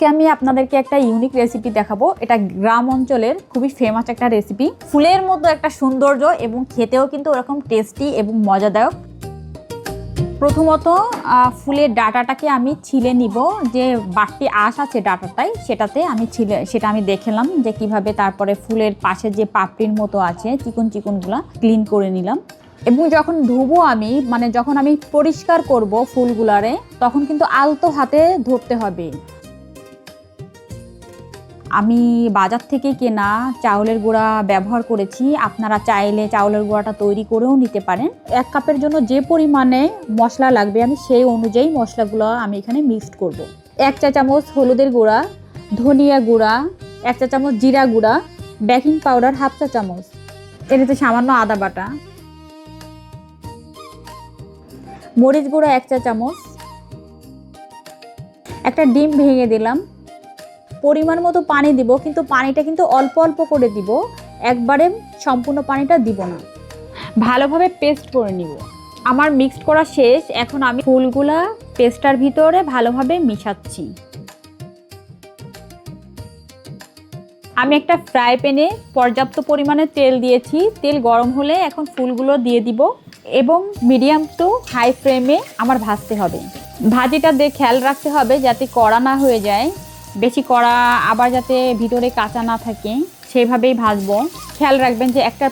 আজকে আমি আপনাদেরকে একটা ইউনিক রেসিপি দেখাবো। এটা গ্রাম অঞ্চলের খুবই ফেমাস একটা রেসিপি। ফুলের মতো একটা সৌন্দর্য এবং খেতেও কিন্তু ওরকম টেস্টি এবং মজাদায়ক। প্রথমত ফুলের ডাঁটাটাকে আমি ছিলে নিব, যে বাড়তি আঁশ আছে ডাঁটাটায় সেটা আমি দেখলাম যে কিভাবে। তারপরে ফুলের পাশে যে পাপড়ির মতো আছে চিকন চিকনগুলা ক্লিন করে নিলাম। এবং যখন ধুবো আমি, যখন আমি পরিষ্কার করব ফুলগুলারে, তখন কিন্তু আলতো হাতে ধরতে হবে। আমি বাজার থেকে কেনা চাউলের গুঁড়া ব্যবহার করেছি। আপনারা চাইলে চাউলের গুঁড়াটা তৈরি করেও নিতে পারেন। 1 কাপের জন্য যে পরিমাণে মশলা লাগবে আমি সেই অনুযায়ী মশলাগুলো আমি এখানে মিক্সড করব। 1 চা চামচ হলুদের গুঁড়া, ধনিয়া গুঁড়া, 1 চা চামচ জিরা গুঁড়া, বেকিং পাউডার 1/2 চা চামচ, এটাতে সামান্য আদা বাটা, মরিচ গুঁড়া 1 চা চামচ, একটা ডিম ভেঙে দিলাম। পরিমাণ মতো পানি দিব, কিন্তু পানিটা কিন্তু অল্প অল্প করে দিব, একবারে সম্পূর্ণ পানিটা দিব না। ভালোভাবে পেস্ট করে নিব। আমার মিক্সড করা শেষ। এখন আমি ফুলগুলা পেস্টার ভিতরে ভালোভাবে মিশাচ্ছি। আমি একটা ফ্রাই প্যানে পর্যাপ্ত পরিমাণে তেল দিয়েছি। তেল গরম হলে এখন ফুলগুলো দিয়ে দিব এবং মিডিয়াম টু হাই ফ্লেমে আমার ভাজতে হবে। ভাজিটা দিয়ে খেয়াল রাখতে হবে যাতে কড়া না হয়ে যায়। বেশি কড়া আবার যাতে ভিতরে কাঁচা না থাকে, সেইভাবেই ভাজবো। খেয়াল রাখবেন যে একটা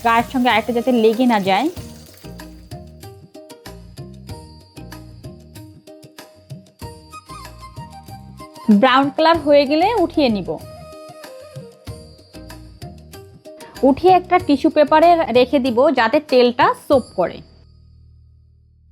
গায়ের সঙ্গে আরেকটা যাতে লেগে না যায়। ব্রাউন কালার হয়ে গেলে উঠিয়ে নিব। উঠিয়ে একটা টিস্যু পেপারে রেখে দিব যাতে তেলটা সোপ করে।